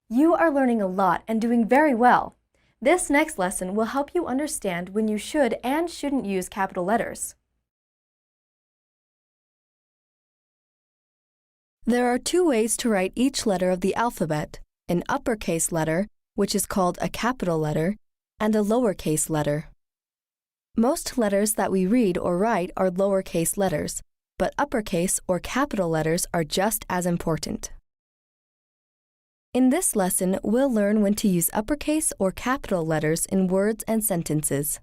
You are learning a lot and doing very well. This next lesson will help you understand when you should and shouldn't use capital letters. There are two ways to write each letter of the alphabet: an uppercase letter, which is called a capital letter, and a lowercase letter. Most letters that we read or write are lowercase letters, but uppercase or capital letters are just as important. In this lesson, we'll learn when to use uppercase or capital letters in words and sentences.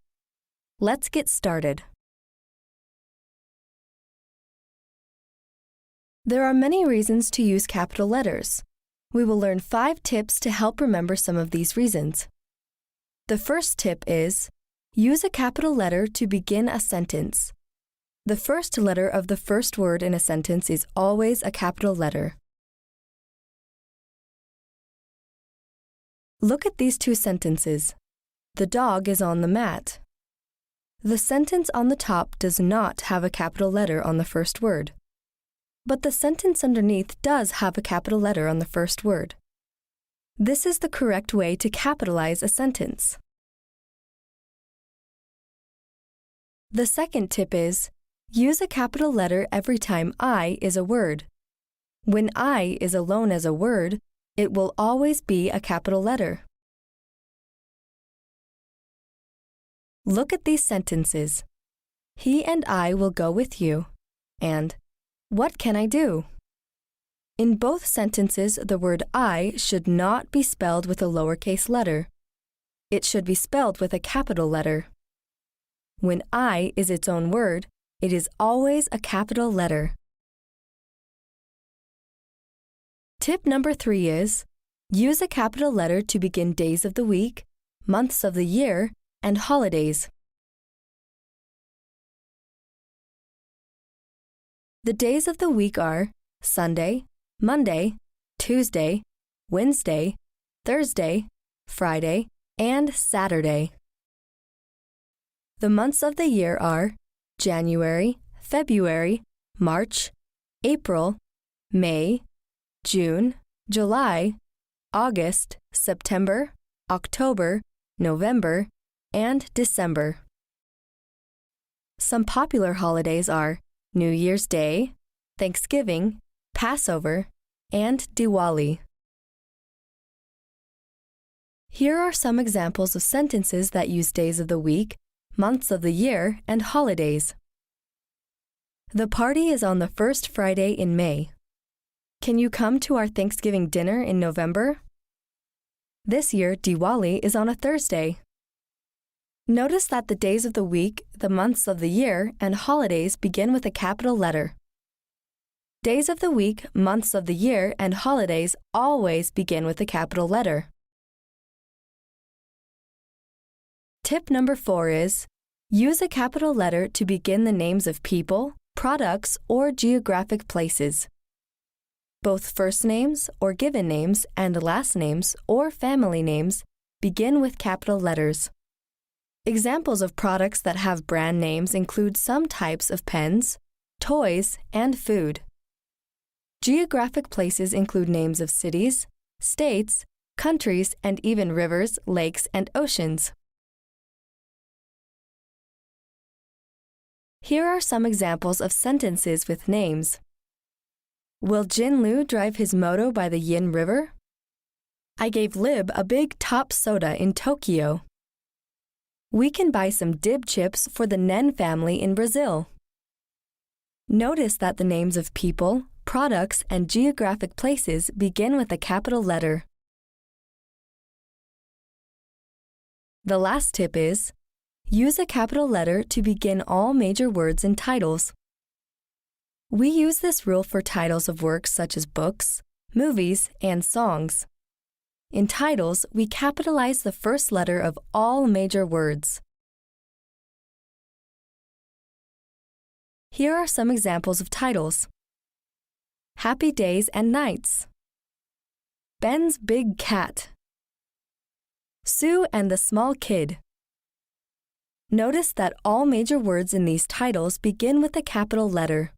Let's get started. There are many reasons to use capital letters. We will learn 5 tips to help remember some of these reasons. The first tip is, use a capital letter to begin a sentence. The first letter of the first word in a sentence is always a capital letter. Look at these 2 sentences. The dog is on the mat. The sentence on the top does not have a capital letter on the first word. But the sentence underneath does have a capital letter on the first word. This is the correct way to capitalize a sentence. The second tip is, use a capital letter every time I is a word. When I is alone as a word, it will always be a capital letter. Look at these sentences. He and I will go with you. And, what can I do? In both sentences, the word I should not be spelled with a lowercase letter. It should be spelled with a capital letter. When I is its own word, it is always a capital letter. Tip number 3 is, use a capital letter to begin days of the week, months of the year, and holidays. The days of the week are Sunday, Monday, Tuesday, Wednesday, Thursday, Friday, and Saturday. The months of the year are January, February, March, April, May, June, July, August, September, October, November, and December. Some popular holidays are New Year's Day, Thanksgiving, Passover, and Diwali. Here are some examples of sentences that use days of the week, months of the year, and holidays. The party is on the first Friday in May. Can you come to our Thanksgiving dinner in November? This year, Diwali is on a Thursday. Notice that the days of the week, the months of the year, and holidays begin with a capital letter. Days of the week, months of the year, and holidays always begin with a capital letter. Tip number 4 is, use a capital letter to begin the names of people, products, or geographic places. Both first names or given names and last names or family names begin with capital letters. Examples of products that have brand names include some types of pens, toys, and food. Geographic places include names of cities, states, countries, and even rivers, lakes, and oceans. Here are some examples of sentences with names. Will Jin Lu drive his moto by the Yin River? I gave Lib a big top soda in Tokyo. We can buy some dib chips for the Nen family in Brazil. Notice that the names of people, products, and geographic places begin with a capital letter. The last tip is, use a capital letter to begin all major words in titles. We use this rule for titles of works such as books, movies, and songs. In titles, we capitalize the first letter of all major words. Here are some examples of titles. Happy Days and Nights. Ben's Big Cat. Sue and the Small Kid. Notice that all major words in these titles begin with a capital letter.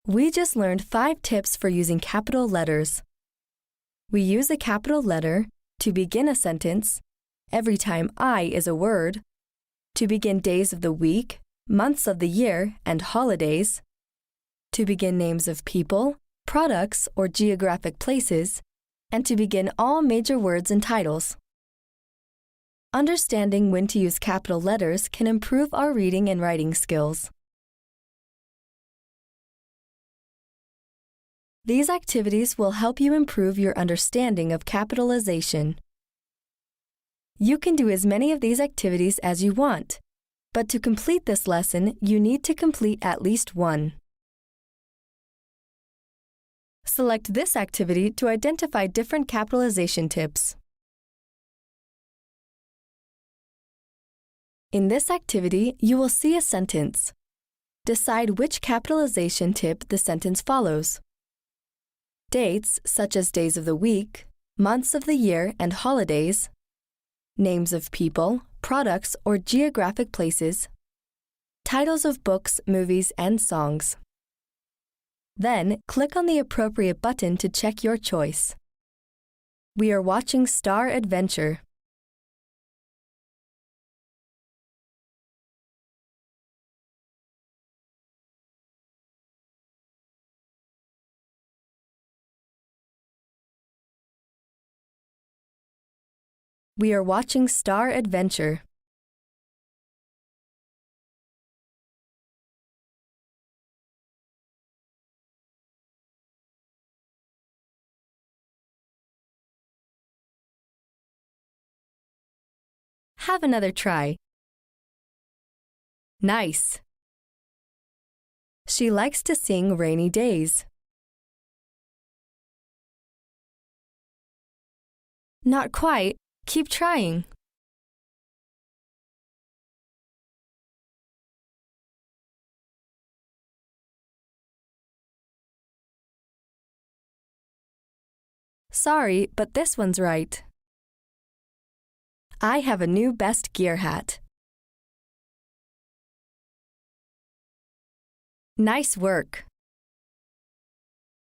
We just learned 5 tips for using capital letters. We use a capital letter to begin a sentence every time I is a word, to begin days of the week, months of the year, and holidays, to begin names of people, products, or geographic places, and to begin all major words and titles. Understanding when to use capital letters can improve our reading and writing skills. These activities will help you improve your understanding of capitalization. You can do as many of these activities as you want, but to complete this lesson, you need to complete at least one. Select this activity to identify different capitalization tips. In this activity, you will see a sentence. Decide which capitalization tip the sentence follows. Dates, such as days of the week, months of the year, and holidays, names of people, products, or geographic places, titles of books, movies, and songs. Then, click on the appropriate button to check your choice. We are watching Star Adventure. We are watching Star Adventure. Have another try. Nice. She likes to sing rainy days. Not quite. Keep trying. Sorry, but this one's right. I have a new best gear hat. Nice work.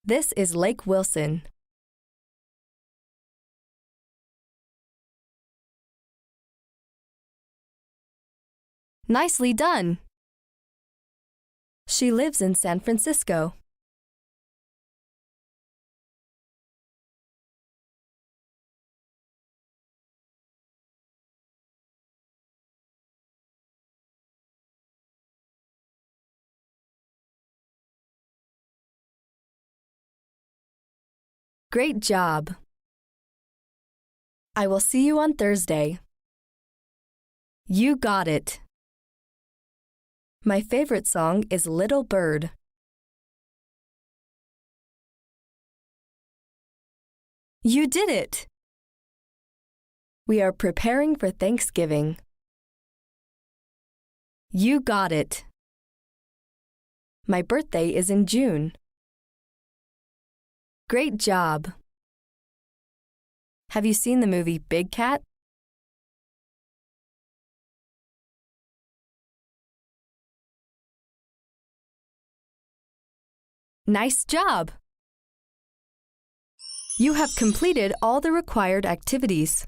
This is Lake Wilson. Nicely done. She lives in San Francisco. Great job. I will see you on Thursday. You got it. My favorite song is Little Bird. You did it! We are preparing for Thanksgiving. You got it. My birthday is in June. Great job. Have you seen the movie Big Cat? Nice job! You have completed all the required activities.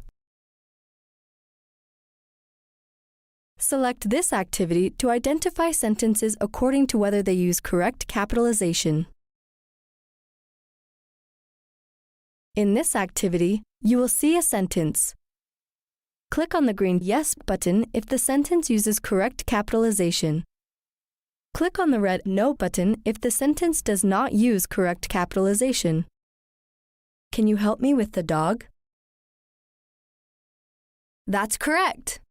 Select this activity to identify sentences according to whether they use correct capitalization. In this activity, you will see a sentence. Click on the green Yes button if the sentence uses correct capitalization. Click on the red No button if the sentence does not use correct capitalization. Can you help me with the dog? That's correct!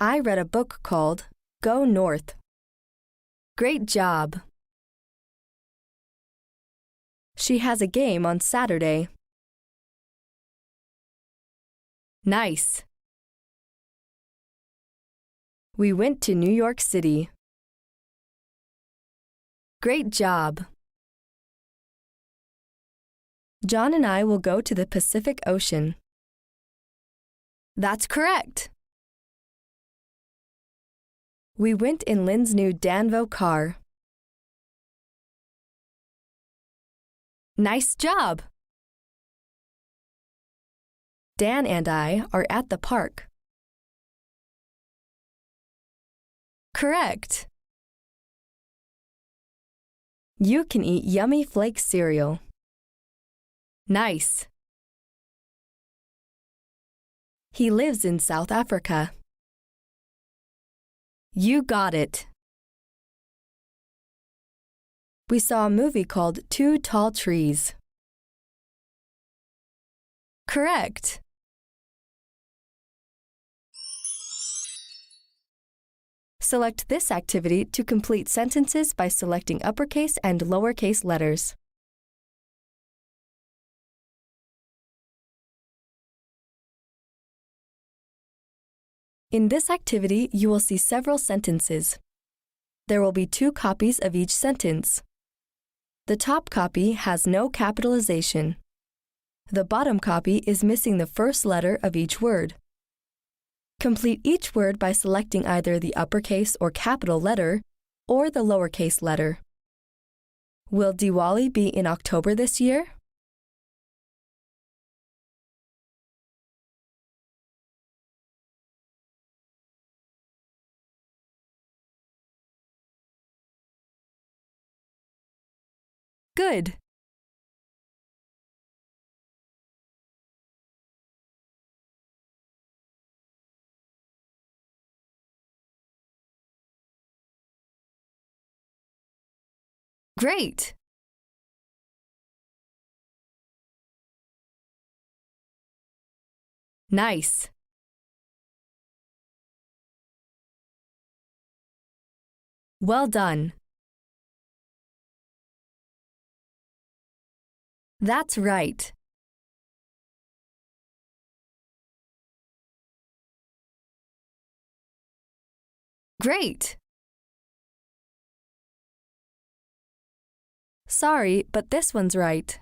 I read a book called Go North. Great job! She has a game on Saturday. Nice! We went to New York City. Great job! John and I will go to the Pacific Ocean. That's correct! We went in Lynn's new Danvo car. Nice job! Dan and I are at the park. Correct. You can eat yummy flake cereal. Nice. He lives in South Africa. You got it. We saw a movie called Two Tall Trees. Correct. Select this activity to complete sentences by selecting uppercase and lowercase letters. In this activity, you will see several sentences. There will be 2 copies of each sentence. The top copy has no capitalization. The bottom copy is missing the first letter of each word. Complete each word by selecting either the uppercase or capital letter or the lowercase letter. Will Diwali be in October this year? Good. Great. Nice. Well done. That's right. Great. Sorry, but this one's right.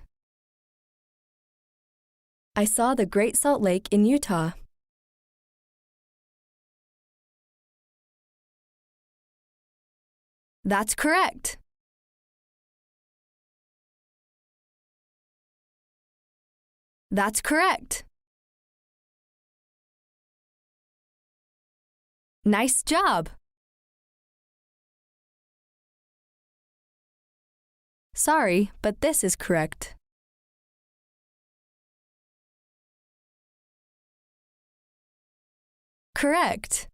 I saw the Great Salt Lake in Utah. That's correct. That's correct. Nice job. Sorry, but this is correct. Correct.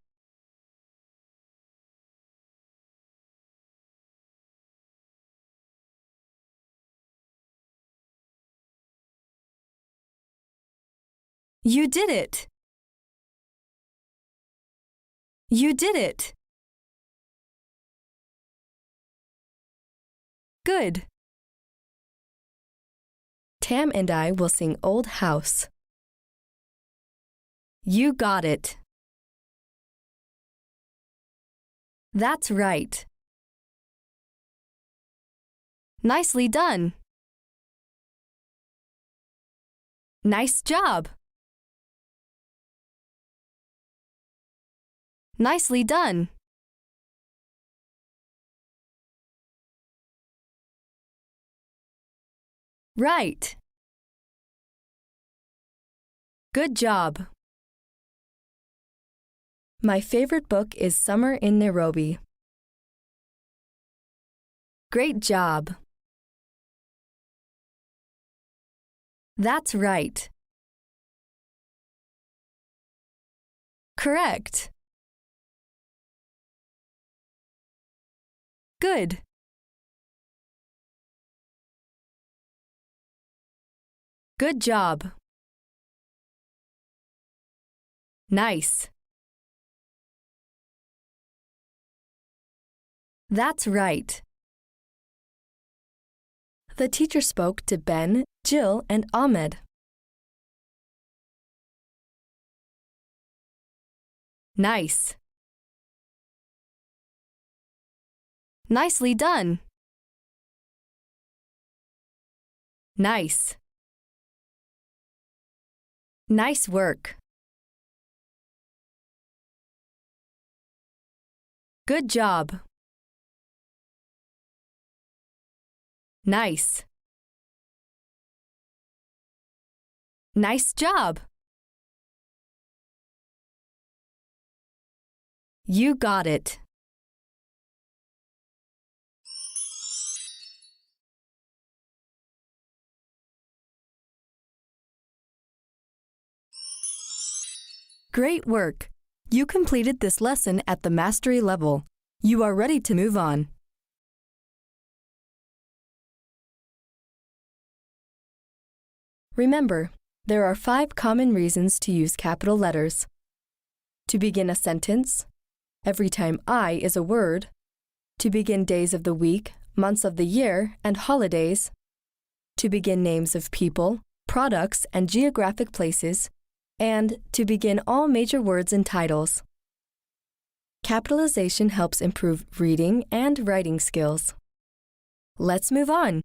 You did it. You did it. Good. Tam and I will sing Old House. You got it. That's right. Nicely done. Nice job. Nicely done. Right. Good job. My favorite book is Summer in Nairobi. Great job. That's right. Correct. Good. Good job. Nice. That's right. The teacher spoke to Ben, Jill, and Ahmed. Nice. Nicely done. Nice. Nice work. Good job. Nice. Nice job! You got it. Great work! You completed this lesson at the mastery level. You are ready to move on. Remember, there are 5 common reasons to use capital letters. To begin a sentence, every time I is a word, to begin days of the week, months of the year, and holidays, to begin names of people, products, and geographic places, and to begin all major words and titles. Capitalization helps improve reading and writing skills. Let's move on.